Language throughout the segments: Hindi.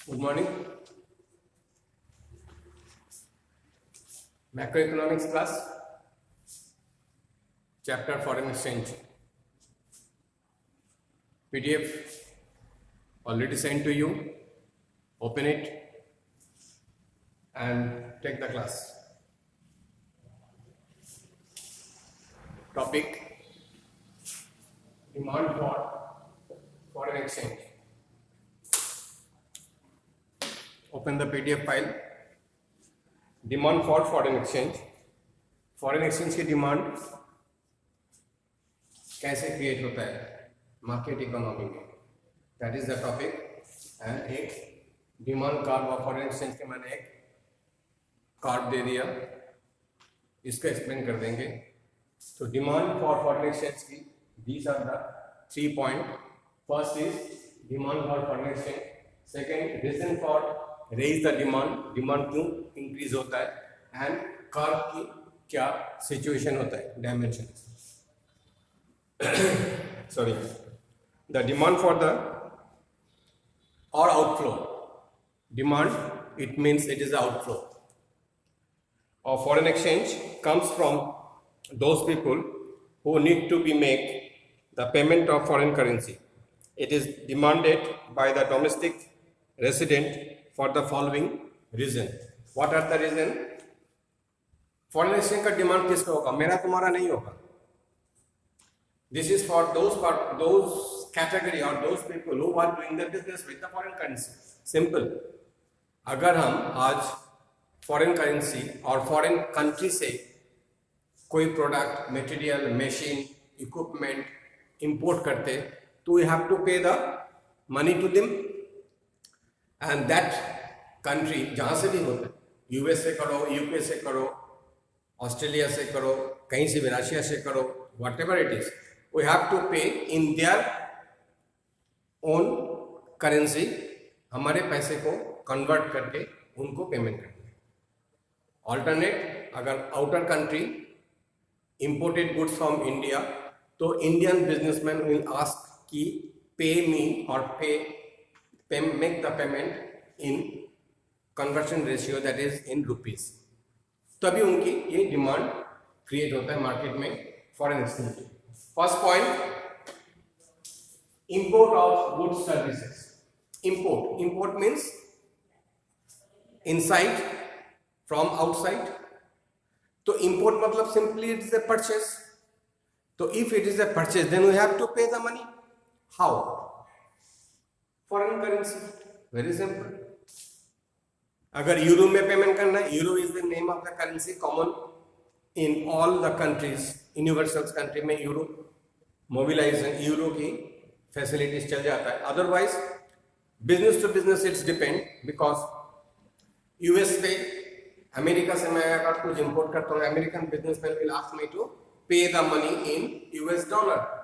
Good morning. Macroeconomics class, chapter foreign exchange. PDF already sent to you. Open it and take the class. Topic: demand for foreign exchange. Open the PDF file. Demand for foreign exchange की डिमांड कैसे क्रिएट होता है मार्केट इकोनॉमी में, that is the topic. And एक डिमांड कार्ड और फॉरेन एक्सचेंज के मैंने एक कार्ड दे दिया, इसको एक्सप्लेन कर देंगे। तो डिमांड फॉर फॉरेन एक्सचेंज की these are the 3 point. First is demand for foreign exchange, second reason for raise the demand क्यों इंक्रीज होता है, एंड कर्व की क्या सिचुएशन होता है, dimension. Sorry, the demand for the और outflow. Demand it means it is the outflow of foreign exchange comes from those people who need to be make the payment of foreign currency. It is demanded by the domestic resident for the following reason. What are the reason? Foreign exchange का डिमांड किसका होगा? मेरा तुम्हारा नहीं होगा। This is for those category और those people who are doing the business with the foreign currency. Simple, अगर हम आज फॉरेन करेंसी और फॉरेन कंट्री से कोई product, material, machine, equipment import करते तो we have to pay the money to them, and that country जहाँ से भी होता है, यूएस से करो, यूके से करो, ऑस्ट्रेलिया से करो, कहीं से भी, रशिया से करो, whatever it is, we have to pay in their own currency. हमारे पैसे को कन्वर्ट करके उनको पेमेंट करना है। ऑल्टरनेट, अगर outer country imported goods from India, तो इंडियन बिजनेसमैन विल आस्क कि पे मी और make the payment in conversion ratio, that is in rupees। तभी उनकी ये डिमांड क्रिएट होता है मार्केट में foreign exchange. First point, import of goods services. Import means inside from outside. तो इंपोर्ट मतलब simply it is a purchase. तो if it is a purchase then we have to pay the money. How? Foreign currency, very simple. अगर यूरो में पेमेंट करना है, euro is the name of the currency common in all the countries. Universal country में यूरो मोबिलाइजेशन, यूरो की फैसिलिटीज चल जाता है। Otherwise business to business it's depend, because US से, अमेरिका से मैं अगर कुछ इंपोर्ट करता हूँ, American businessman will ask me to pay the money in US dollar.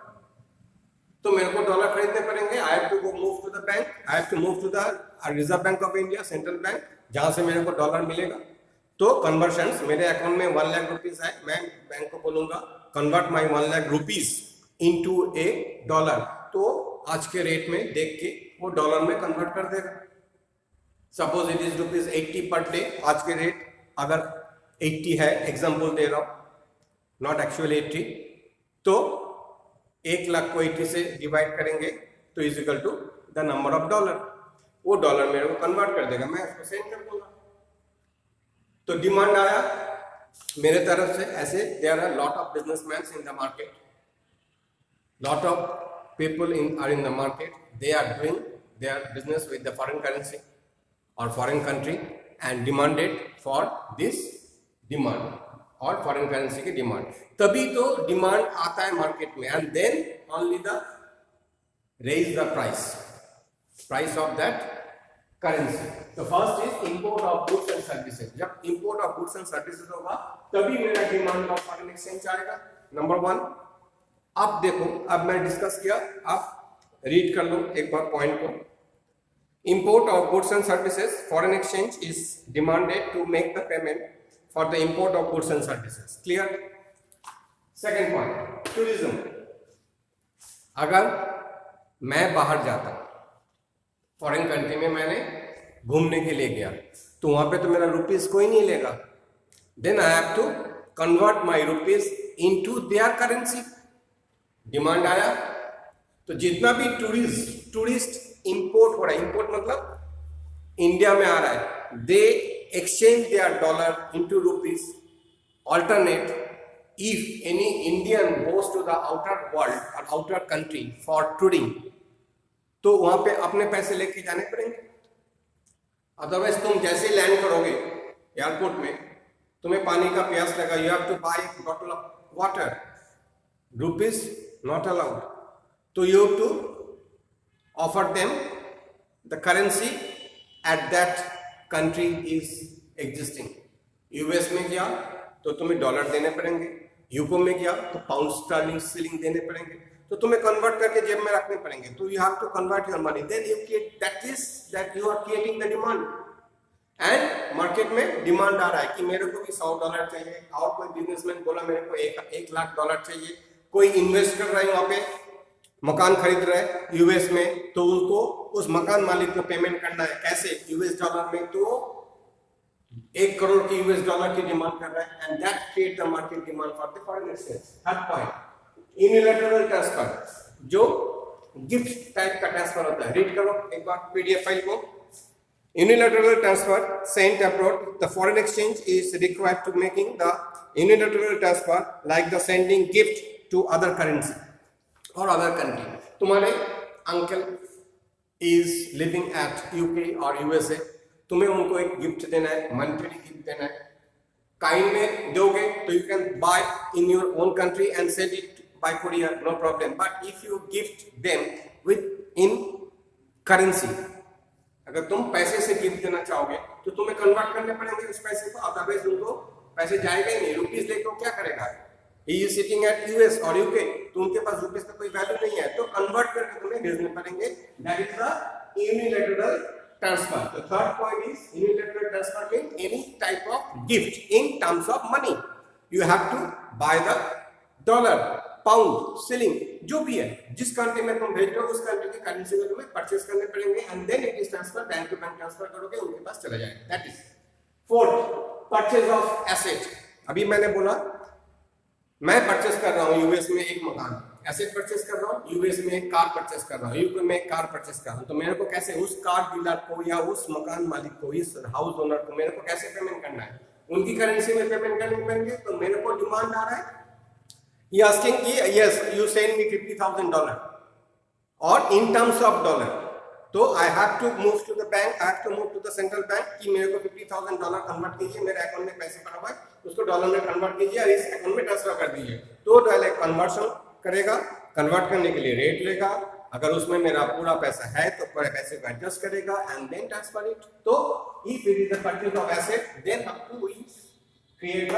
तो मेरे को डॉलर खरीदने पड़ेंगे। I have to go move to the bank, I have to move to the Reserve Bank of India, central bank, जहां से मेरे को डॉलर मिलेगा। तो कन्वर्शंस, मेरे अकाउंट में 1 लाख रुपीज है, मैं बैंक को बोलूंगा convert my 1 lakh rupees into A dollar. तो आज के रेट में देख के वो डॉलर में कन्वर्ट कर देगा। Suppose it is rupees 80 per day. आज के रेट अगर 80 है, एग्जाम्पल दे रहा हूं, नॉट एक्चुअली 80, तो 1 लाख को 80 से डिवाइड करेंगे तो is equal to the number of dollar. वो डॉलर मेरे को कन्वर्ट कर देगा, मैं उसको सेंड कर दूंगा। तो डिमांड आया मेरे तरफ से। ऐसे there are lot of businessman in the market, lot of people are in the market, they are doing their business with the foreign currency और foreign country and demanded for this demand और फॉरेन करेंसी की डिमांड। तभी तो डिमांड आता है मार्केट में, and then only the raise the price of that currency. तो first is import of goods and services. जब import of goods and services होगा तभी मेरा डिमांड ऑफ फॉरेन एक्सचेंज आएगा, नंबर 1। अब देखो, अब मैं डिस्कस किया, आप रीड कर लो एक बार पॉइंट को। Import of goods and services, foreign exchange is demanded to make the payment for the import of goods and services. Clear? Second point, tourism. अगर मैं बाहर जाता, फॉरेन कंट्री में मैंने घूमने के लिए गया, तो वहां पे तो मेरा रुपीज कोई नहीं लेगा, then I have to convert my rupees into their currency. Demand आया तो जितना भी टूरिस्ट इंपोर्ट हो रहा है, इंपोर्ट मतलब इंडिया में आ रहा है, दे exchange there dollar into rupees. Alternate, if any Indian goes to the outer world or outer country for touring, तो वहां पे अपने पैसे लेके जाने पड़ेंगे। अदरवाइज तुम जैसे लैंड करोगे एयरपोर्ट में, तुम्हें पानी का प्यास लगा, you have to buy bottle of water, rupees not allowed, तो you have to offer them the currency at that country is existing. US में गया तो तुम्हें डॉलर देने पड़ेंगे, यूको में गया तो पाउंड स्टर्लिंग सिलिंग देने पड़ेंगे, तो तुम्हें कन्वर्ट करके जेब में रखने पड़ेंगे, तो you have to convert your money, then you create, that you are creating the demand. And market में डिमांड आ रहा है कि मेरे को भी $100 चाहिए, और कोई बिजनेसमैन बोला मेरे को $1 लाख चाहिए, कोई इन्वेस्ट कर रहा है वहां पे, मकान खरीद रहा है यूएस में, तो उनको उस मकान मालिक को पेमेंट करना है, कैसे, यूएस डॉलर में, तो $1 करोड़ की यूएस डॉलर की डिमांड कर रहा है, and that create the market demand for the foreign exchange. Third point, unilateral transfer, जो गिफ्ट टाइप का ट्रांसफर होता है। रीड करो एक बार पीडीएफ फाइल को। Unilateral transfer sent abroad, the foreign exchange is required to making the unilateral transfer like the sending gift to other currency और अदर कंट्री। तुम्हारे uncle is living at UK और यूएसए, तुम्हें उनको एक गिफ्ट देना है, मॉनेटरी गिफ्ट देना है, काइंड में दोगे तो you can buy in your own country and send it by courier, no problem. But if you gift them with in currency, अगर तुम पैसे से गिफ्ट देना चाहोगे तो तुम्हें कन्वर्ट करने पड़ेंगे उस पैसे को, अदरवाइज उनको पैसे जाएगा ही नहीं। रुपीज लेके वो क्या करेगा, he is sitting at US और यूके, तो उनके पास रुपीज का कोई वैल्यू नहीं है, तो कन्वर्ट करके तुम्हें भेजने पड़ेंगे। That is the unilateral transfer. The third point is unilateral transfer means any type of gift in terms of money. You have to buy the dollar, pound, shilling, जो भी है, जिस कंट्री में तुम भेज रहे हो उस कंट्री की करेंसी को तुम्हें परचेस करने पड़ेंगे, and then it is transfer, bank to bank transfer करोगे, उनके पास चला जाएगा। That is fourth, purchase of asset. अभी मैंने बोला मैं परचेस कर रहा हूँ यूएस में एक मकान, एसेट परचेस कर रहा हूँ, यूएस में एक कार परचेस कर रहा हूँ, यूके में एक कार परचेस कर रहा हूँ, तो मेरे को कैसे उस कार डीलर को या उस मकान मालिक को, इस हाउस ओनर को मेरे को कैसे पेमेंट करना है, उनकी करेंसी में पेमेंट करने पड़ेंगे। तो मेरे को डिमांड आ रहा है, ये आस्किंग कि यस यू सेंड मी $50,000 और इन टर्म्स ऑफ डॉलर, तो I have to move to the bank, I have to move to the central bank कि मेरे को $50,000 कन्वर्ट कीजिए, मेरे अकाउंट में पैसे पड़ा हुआ है उसको डॉलर में कन्वर्ट कीजिए और इस अकाउंट में ट्रांसफर कर दीजिए। तो डायरेक्ट कन्वर्शन करेगा, कन्वर्ट करने के लिए रेट लेगा, अगर उसमें मेरा पूरा पैसा है तो पूरे पैसे को एडजस्ट करेगा एंड देन ट्रांसफर इट। तो if it is the purchase of asset then how to we create the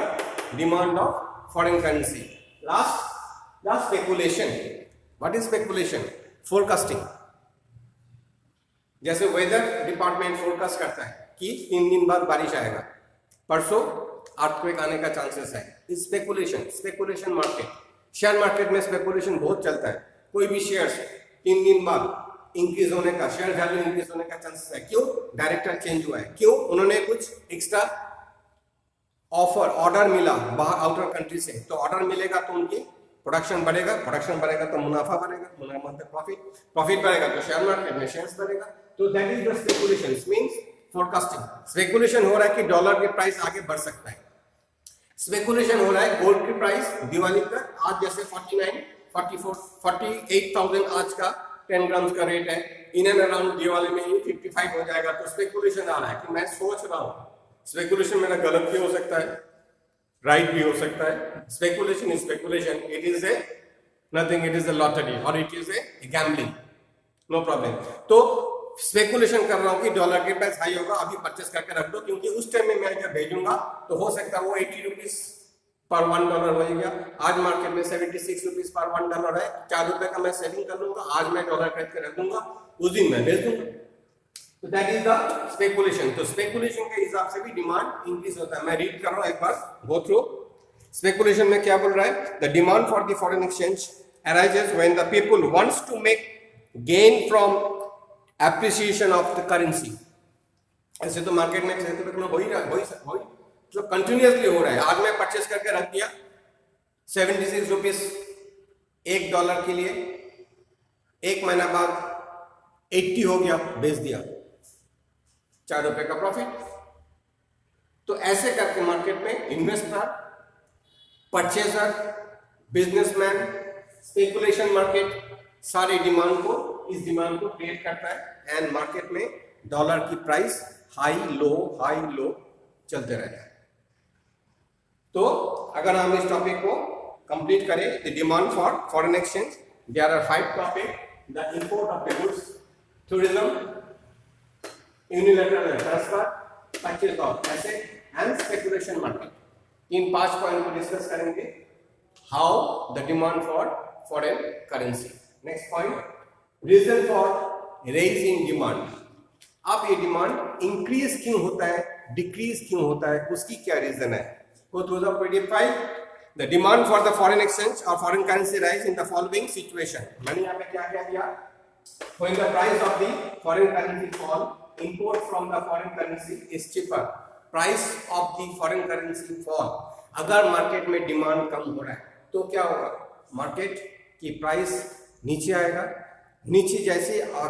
demand of foreign currency. Last the speculation. What is speculation? Forecasting. जैसे वेदर डिपार्टमेंट फोरकास्ट करता है कि 3 दिन बाद बारिश आएगा, परसों अर्थक्वेक आने का चांसेस है, स्पेकुलेशन मार्केट। शेयर मार्केट में स्पेकुलेशन बहुत चलता है, कोई भी शेयर 3 दिन बाद इंक्रीज होने का, शेयर वैल्यू इंक्रीज होने का चांसेस है। क्यों? डायरेक्टर चेंज हुआ है, क्यों? उन्होंने कुछ एक्स्ट्रा ऑर्डर मिला बाहर आउटर कंट्री से, तो ऑर्डर मिलेगा तो उनकी प्रोडक्शन बढ़ेगा तो मुनाफा बढ़ेगा, मुनाफा मतलब प्रॉफिट बढ़ेगा तो शेयर मार्केट में शेयर्स बढ़ेगा। तो that is the speculation, means forecasting. Speculation हो रहा है कि डॉलर के प्राइस आगे बढ़ सकता है, स्पेकुलेशन हो रहा है गोल्ड की प्राइस दिवाली तक, आज जैसे 48,000 आज का 10 ग्राम का रेट है, इन एंड अराउंड दिवाली में ही 55 हो जाएगा। तो स्पेकुलेशन आ रहा है कि मैं सोच रहा हूँ, स्पेकुलेशन मेरा गलत भी हो सकता है, राइट भी हो सकता है। Speculation is speculation, it is a nothing, it is a lottery और it is a gambling, no problem. तो स्पेकुलेशन कर रहा हूँ कि डॉलर के प्राइस हाई होगा, अभी परचेस करके रख दो, क्योंकि उस टाइम में मैं जब भेजूंगा तो हो सकता है वो 80 रुपीज पर $1 हो गया। आज मार्केट में 76 रुपीज पर $1 है, ₹4 का मैं सेविंग कर लूंगा, आज मैं डॉलर खरीद के रख दूंगा, उस दिन मैं भेज दूंगा। तो दैट इज द स्पेकुलेशन। तो स्पेकुलेशन के हिसाब से भी डिमांड इंक्रीज होता है। मैं रीड कर रहा हूं एक बार, गो थ्रू। स्पेकुलेशन में क्या बोल रहा है? The demand for the foreign exchange arises when the people wants to make gain from appreciation of the currency. ऐसे तो मार्केट में 6 रुपये किलो हो ही रहा है, मतलब कंटिन्यूसली हो रहा है। आज मैं परचेस करके रख दिया 76 रुपीज $1 के लिए, 1 महीना बाद 80 हो गया, बेच दिया, 4 रुपए का प्रॉफिट। तो ऐसे करके मार्केट में investor, purchaser, businessman, speculation market सारे डिमांड को, इस डिमांड को क्रिएट करता है एंड मार्केट में डॉलर की प्राइस हाई लो चलते रहता है। तो अगर हम इस टॉपिक को कंप्लीट करें, the demand for foreign exchange, there are 5 topic, the import of the goods, tourism, unilateral transfer, purchase of asset and speculation market. इन 5 पॉइंट को डिस्कस करेंगे। How the demand for foreign currency. Next point, reason for raising demand. अब ये डिमांड इंक्रीज क्यों होता है, डिक्रीज क्यों होता है, उसकी क्या रीजन है। Go through the PDF. The demand for the foreign exchange or foreign currency rise in the following situation. मैंने यहाँ पे क्या क्या दिया? When the price of the foreign currency fall, import from the foreign currency is cheaper. Price of the foreign currency fall. अगर मार्केट में डिमांड कम हो रहा है तो क्या होगा, मार्केट की प्राइस नीचे आएगा। नीचे जैसे आ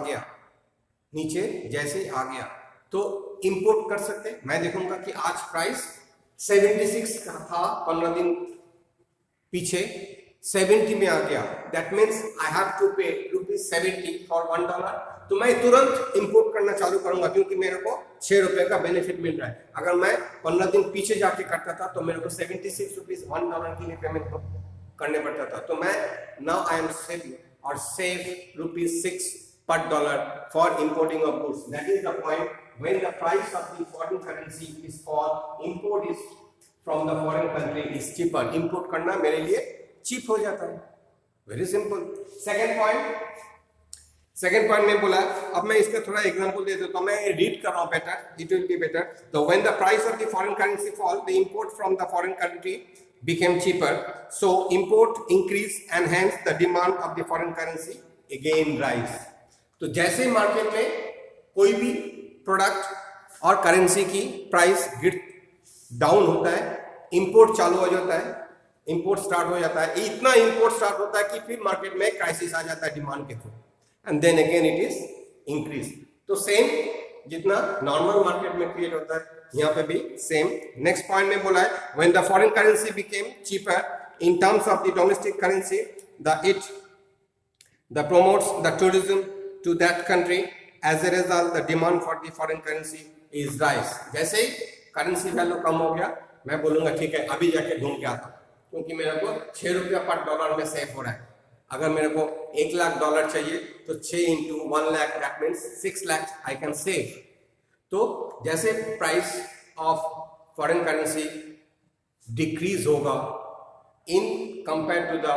गया तो इंपोर्ट कर सकते। मैं देखूंगा कि आज प्राइस 76 का था, 15 दिन पीछे 70 में आ गया, that means I have to pay ₹70 for $1। तो मैं तुरंत इंपोर्ट करना चालू करूंगा क्योंकि मेरे को 6 रुपए का बेनिफिट मिल रहा है। अगर मैं 15 दिन पीछे जाके करता था तो मेरे को 76 रुपीज $1 के लिए पेमेंट करने पड़ता था। तो मैं now I am save ₹6 per dollar for importing of goods. That is the point. When the price of the foreign currency is fall, import is from the foreign country is cheaper. Import करना मेरे लिए cheap हो जाता है। Very simple. Second point में बोला, अब मैं इसका थोड़ा एग्जांपल दे देता हूँ। मैं रीड कर रहा हूँ better. It will be better. So when the price of the foreign currency fall, the import from the foreign country became cheaper. So import increased and hence the demand of the foreign currency again rise. तो जैसे मार्केट में कोई भी प्रोडक्ट और करेंसी की प्राइस डाउन होता है, इंपोर्ट चालू हो जाता है, इंपोर्ट स्टार्ट हो जाता है। इतना इंपोर्ट स्टार्ट होता है कि फिर मार्केट में क्राइसिस आ जाता है डिमांड के through and then again it is increase. तो सेम जितना नॉर्मल मार्केट में क्रिएट होता है यहाँ पे भी सेम। नेक्स्ट पॉइंट में बोला है, when the foreign currency became cheaper in terms of the domestic currency, the promotes the tourism to that country. As a result, the demand for the foreign currency is rise. जैसे ही करेंसी वैल्यू कम हो गया, मैं बोलूंगा ठीक है अभी जाके घूम के आता हूँ क्योंकि मेरे को 6 रुपया पर डॉलर में सेव हो रहा है। अगर मेरे को $1 लाख चाहिए तो 6 into 1 lakh, that means 6 lakhs I can save. तो जैसे price of foreign currency decrease होगा in compare to the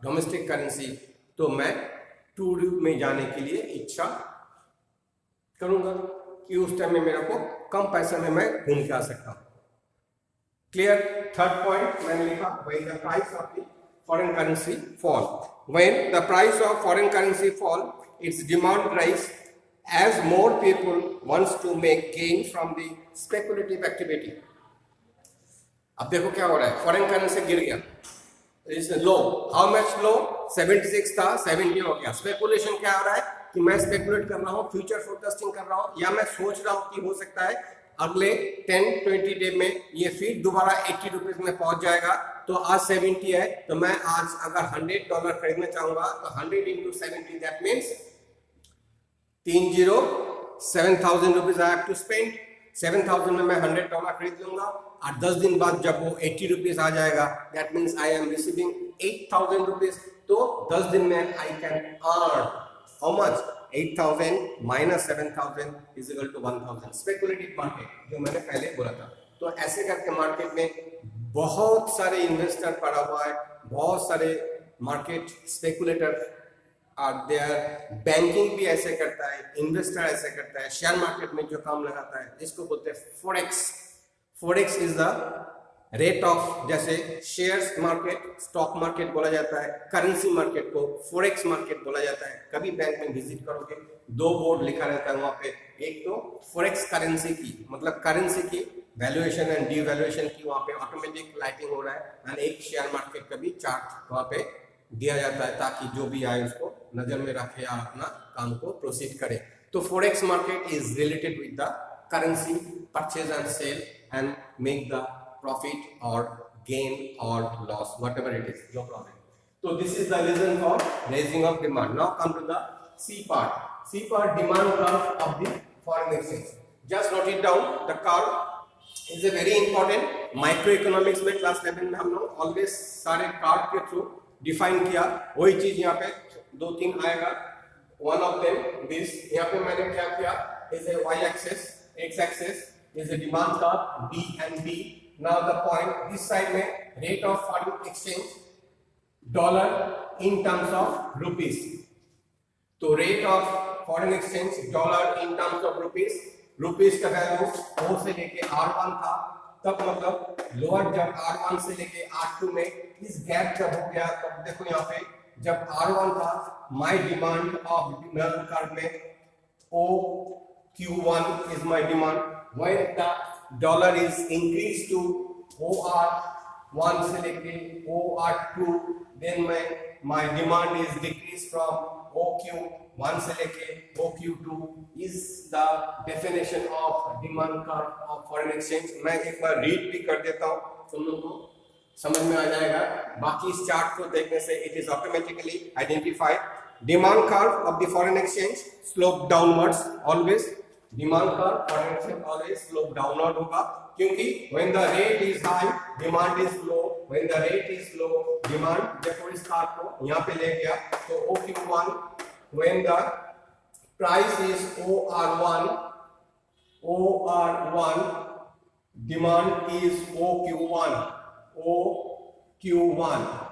domestic currency, तो मैं टूर में जाने के लिए इच्छा करूंगा कि उस टाइम में मेरे को कम पैसे में मैं घूम के आ सकता हूं। क्लियर। थर्ड पॉइंट मैंने लिखा, when the price of the foreign currency fall, when the price of foreign currency fall, it's demand rise as more people wants to make gain from the speculative activity. अब देखो क्या हो रहा है, फॉरेन करेंसी गिर गया, इज लो। हाउ मच लो? 76 था, 70 हो गया। स्पेकुलेशन क्या हो रहा है कि मैं स्पेकुलेट कर रहा हूँ, फ्यूचर फोरकास्टिंग कर रहा हूँ, या मैं सोच रहा हूँ कि हो सकता है अगले 10-20 डे में ये फिर दोबारा 80 रुपीज में पहुंच जाएगा। तो आज 70 है, तो मैं आज अगर $100 खरीदना चाहूंगा तो 100 into 70, that means 7,000 rupees I have to spend. 7,000 में मैं $100 खरीद लूंगा और 10 दिन बाद जब वो 80 रुपीज आ जाएगा, that means I am receiving 8,000 rupees. तो 10 दिन में I can earn how much? 8,000 minus 7,000 is equal to 1,000। Speculative market जो मैंने पहले बोला था। तो ऐसे करके मार्केट में बहुत सारे इन्वेस्टर पड़ा हुआ है, बहुत सारे मार्केट स्पेकुलेटर और देयर, बैंकिंग भी ऐसे करता है, इन्वेस्टर ऐसे करता है, शेयर मार्केट में जो काम लगाता है, इसको बोलते हैं forex. Forex is the rate of, जैसे शेयर्स मार्केट, स्टॉक मार्केट बोला जाता है, करेंसी मार्केट को फॉरेक्स मार्केट बोला जाता है। कभी बैंक में विजिट करोगे दो बोर्ड लिखा रहता है वहां पे, एक तो फॉरेक्स करेंसी की मतलब करेंसी की वैल्यूएशन एंड डिवैल्यूएशन की वहां पे ऑटोमेटिक लाइटिंग हो रहा है, एंड एक शेयर मार्केट का भी चार्ट वहां पे दिया जाता है ताकि जो भी आए उसको नजर में रखे या अपना काम को प्रोसीड करे। तो forex market is related with the currency purchase and sale and make the profit or gain or loss, whatever it is, no problem. So this is the reason for raising of demand. Now come to the C part. C part, demand curve of the foreign exchange. Just note it down. The curve is a very important. Microeconomics में class 11 में हम लोग always सारे curve के through define किया, वही चीज यहाँ पे दो तीन आएगा। One of them this, यहाँ पे मैंने क्या किया, is a y axis, x axis is a demand curve D and B. Now the point this side में rate of foreign exchange dollar in terms of rupees. तो rate of foreign exchange dollar in terms of rupees, rupees का वैल्यू O से लेके R1 था, तब मतलब लोअर जब R1 से लेके R2 में इस गैप जब हो गया तब देखो यहाँ पे जब R1 था my demand of demand curve में OQ1 is my demand, when the dollar is increased to OR1 से लेके OR2, then my demand is decreased from OQ1 से लेके OQ2 is the definition of demand curve of foreign exchange. मैं एक बार रीड भी कर देता हूँ, तुम लोगों को समझ में आ जाएगा। बाकी इस चार्ट को देखने से it is automatically identified. Demand curve of the foreign exchange slope downwards always. Demand curve foreign exchange always slope downward होगा, क्योंकि when the rate is high demand is low, when the rate is low demand, देखो इस कार्ड को यहाँ पे ले गया तो OQ1 when the price is OR1 demand is OQ1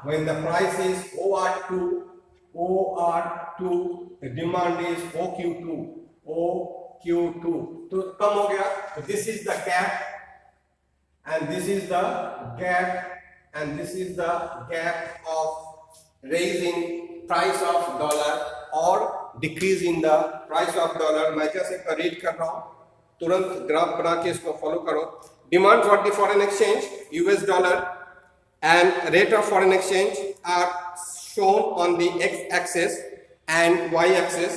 when the price is OR2 the demand is OQ2 तो कम हो गया, तो this is the gap and this is the gap and this is the gap of raising price of dollar or decreasing the price of dollar. मैं जैसे रीड कर रहा हूँ, तुरंत ग्राफ बना के इसको फॉलो करो। Demand for the foreign exchange US dollar and rate of foreign exchange are shown on the x axis and y axis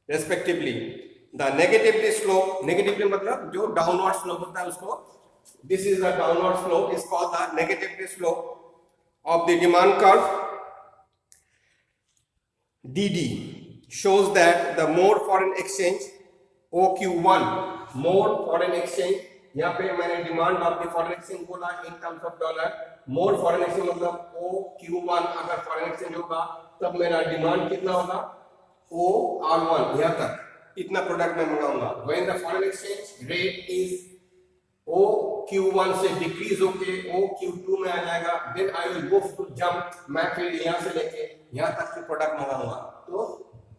respectively. The negatively slope, negatively मतलब जो downward slope होता है उसको, this is the downward slope, is called the negatively slope of the demand curve. DD shows that the more foreign exchange OQ1 more foreign exchange, यहाँ पे मैंने demand of the foreign exchange बोला in terms of dollar, more foreign exchange मतलब OQ1 अगर foreign exchange होगा तब मेरा demand कितना होगा OR1, यहाँ तक इतना प्रोडक्ट मैं मंगाऊंगा। When the foreign exchange rate is OQ1 से डिक्रीज होके OQ2 में आ जाएगा, then I will go to jump, मैं फिर यहाँ से लेके यहाँ तक की प्रोडक्ट मंगाऊंगा। तो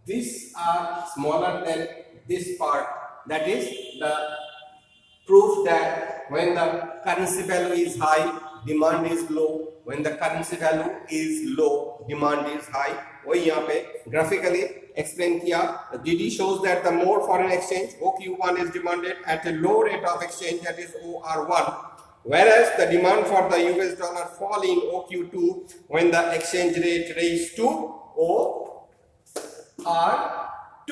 these are smaller than this part, that is the proof that when the currency value is high demand is low, when the currency value is low demand is high। वही यहाँ पे graphically explain किया। DD shows that the more foreign exchange OQ1 is demanded at a low rate of exchange, that is OR1, whereas the demand for the US dollar fall in OQ2 when the exchange rate raised to OR2।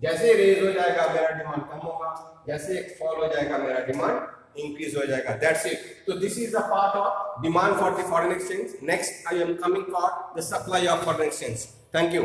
जैसे रेज हो जाएगा मेरा डिमांड कम होगा, जैसे फॉल हो जाएगा मेरा डिमांड इंक्रीज हो जाएगा। That's it. तो this is the part of demand for the foreign exchange. Next I am coming for the supply of foreign exchange. Thank you.